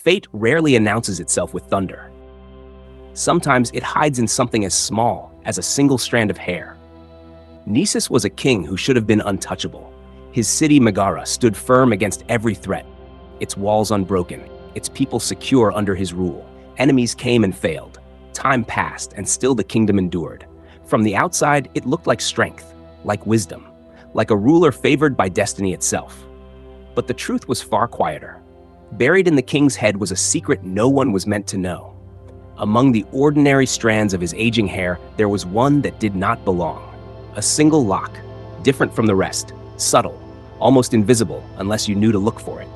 Fate rarely announces itself with thunder. Sometimes it hides in something as small as a single strand of hair. Nisus was a king who should have been untouchable. His city, Megara, stood firm against every threat, its walls unbroken, its people secure under his rule. Enemies came and failed. Time passed, and still the kingdom endured. From the outside, it looked like strength, like wisdom, like a ruler favored by destiny itself. But the truth was far quieter. Buried in the king's head was a secret no one was meant to know. Among the ordinary strands of his aging hair, there was one that did not belong. A single lock, different from the rest, subtle, almost invisible unless you knew to look for it.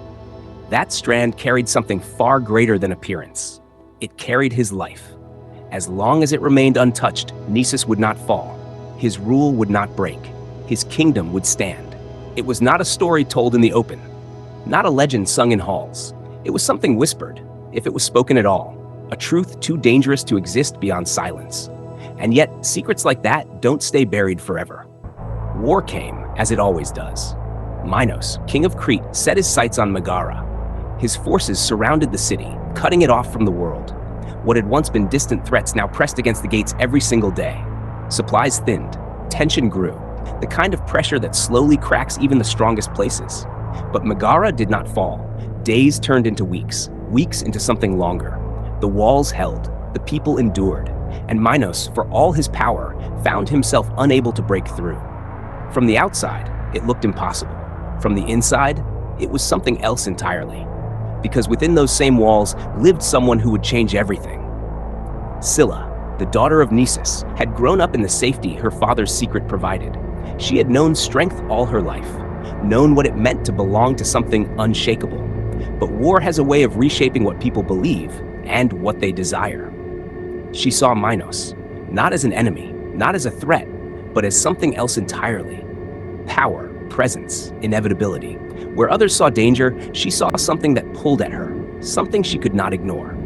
That strand carried something far greater than appearance. It carried his life. As long as it remained untouched, Nisus would not fall. His rule would not break. His kingdom would stand. It was not a story told in the open, not a legend sung in halls. It was something whispered, if it was spoken at all, a truth too dangerous to exist beyond silence. And yet, secrets like that don't stay buried forever. War came, as it always does. Minos, king of Crete, set his sights on Megara. His forces surrounded the city, cutting it off from the world. What had once been distant threats now pressed against the gates every single day. Supplies thinned, tension grew, the kind of pressure that slowly cracks even the strongest places. But Megara did not fall. Days turned into weeks, weeks into something longer. The walls held, the people endured, and Minos, for all his power, found himself unable to break through. From the outside, it looked impossible. From the inside, it was something else entirely. Because within those same walls lived someone who would change everything. Scylla, the daughter of Nisus, had grown up in the safety her father's secret provided. She had known strength all her life, known what it meant to belong to something unshakable. But war has a way of reshaping what people believe and what they desire. She saw Minos, not as an enemy, not as a threat, but as something else entirely. Power, presence, inevitability. Where others saw danger, she saw something that pulled at her, something she could not ignore.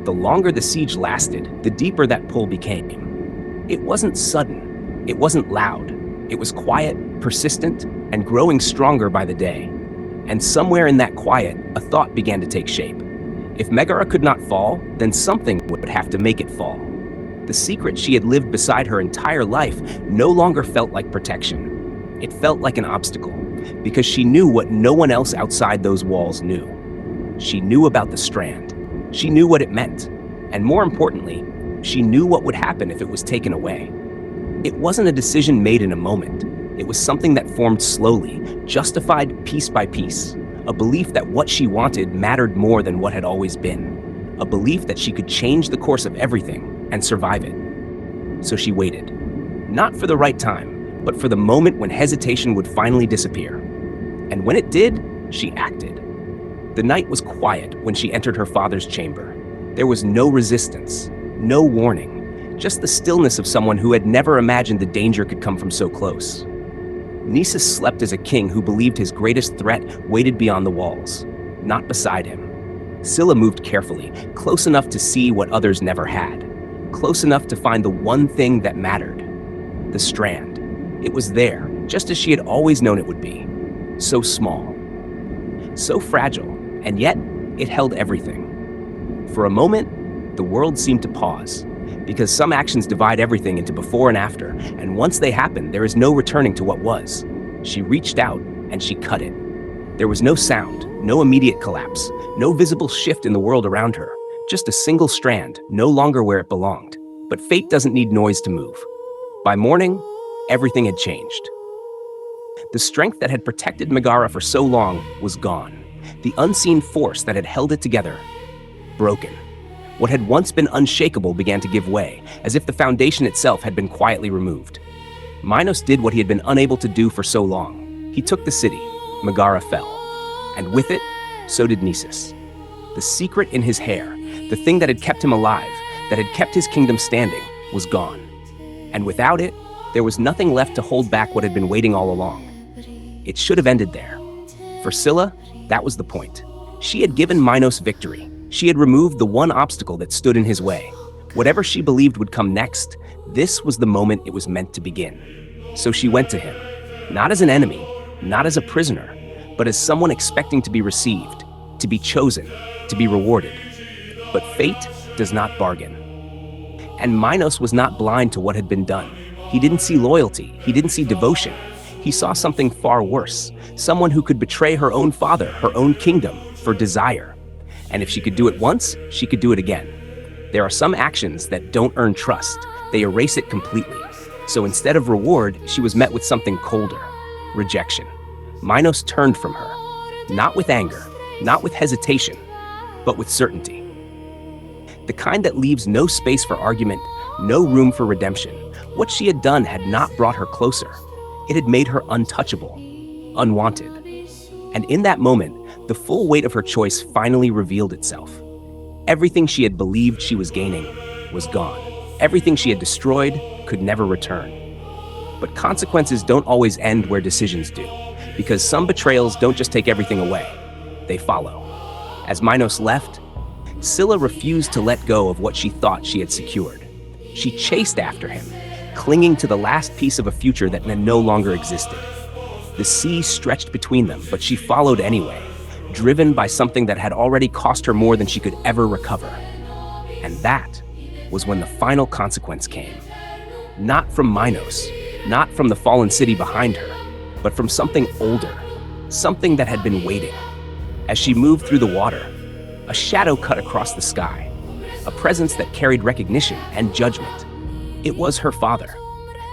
The longer the siege lasted, the deeper that pull became. It wasn't sudden, it wasn't loud. It was quiet, persistent, and growing stronger by the day. And somewhere in that quiet, a thought began to take shape. If Megara could not fall, then something would have to make it fall. The secret she had lived beside her entire life no longer felt like protection. It felt like an obstacle, because she knew what no one else outside those walls knew. She knew about the strand. She knew what it meant. And more importantly, she knew what would happen if it was taken away. It wasn't a decision made in a moment. It was something that formed slowly, justified piece by piece. A belief that what she wanted mattered more than what had always been. A belief that she could change the course of everything and survive it. So she waited. Not for the right time, but for the moment when hesitation would finally disappear. And when it did, she acted. The night was quiet when she entered her father's chamber. There was no resistance, no warning, just the stillness of someone who had never imagined the danger could come from so close. Nisus slept as a king who believed his greatest threat waited beyond the walls, not beside him. Scylla moved carefully, close enough to see what others never had, close enough to find the one thing that mattered, the strand. It was there, just as she had always known it would be. So small, so fragile, and yet it held everything. For a moment, the world seemed to pause, because some actions divide everything into before and after, and once they happen, there is no returning to what was. She reached out, and she cut it. There was no sound, no immediate collapse, no visible shift in the world around her, just a single strand, no longer where it belonged. But fate doesn't need noise to move. By morning, everything had changed. The strength that had protected Megara for so long was gone. The unseen force that had held it together, broken. What had once been unshakable began to give way, as if the foundation itself had been quietly removed. Minos did what he had been unable to do for so long. He took the city. Megara fell. And with it, so did Nisus. The secret in his hair, the thing that had kept him alive, that had kept his kingdom standing, was gone. And without it, there was nothing left to hold back what had been waiting all along. It should have ended there. For Scylla, that was the point. She had given Minos victory. She had removed the one obstacle that stood in his way. Whatever she believed would come next, this was the moment it was meant to begin. So she went to him, not as an enemy, not as a prisoner, but as someone expecting to be received, to be chosen, to be rewarded. But fate does not bargain. And Minos was not blind to what had been done. He didn't see loyalty. He didn't see devotion. He saw something far worse, someone who could betray her own father, her own kingdom, for desire. And if she could do it once, she could do it again. There are some actions that don't earn trust. They erase it completely. So instead of reward, she was met with something colder, rejection. Minos turned from her, not with anger, not with hesitation, but with certainty. The kind that leaves no space for argument, no room for redemption. What she had done had not brought her closer. It had made her untouchable, unwanted. And in that moment, the full weight of her choice finally revealed itself. Everything she had believed she was gaining was gone. Everything she had destroyed could never return. But consequences don't always end where decisions do, because some betrayals don't just take everything away, they follow. As Minos left, Scylla refused to let go of what she thought she had secured. She chased after him, clinging to the last piece of a future that no longer existed. The sea stretched between them, but she followed anyway, driven by something that had already cost her more than she could ever recover. And that was when the final consequence came. Not from Minos, not from the fallen city behind her, but from something older, something that had been waiting. As she moved through the water, a shadow cut across the sky, a presence that carried recognition and judgment. It was her father,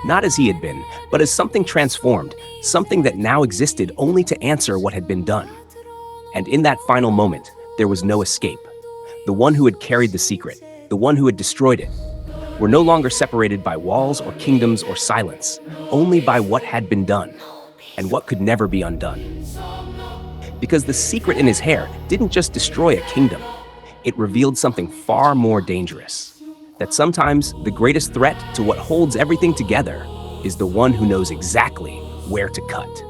not as he had been, but as something transformed, something that now existed only to answer what had been done. And in that final moment, there was no escape. The one who had carried the secret, the one who had destroyed it, were no longer separated by walls or kingdoms or silence, only by what had been done, and what could never be undone. Because the secret in his hair didn't just destroy a kingdom, it revealed something far more dangerous. That sometimes the greatest threat to what holds everything together is the one who knows exactly where to cut.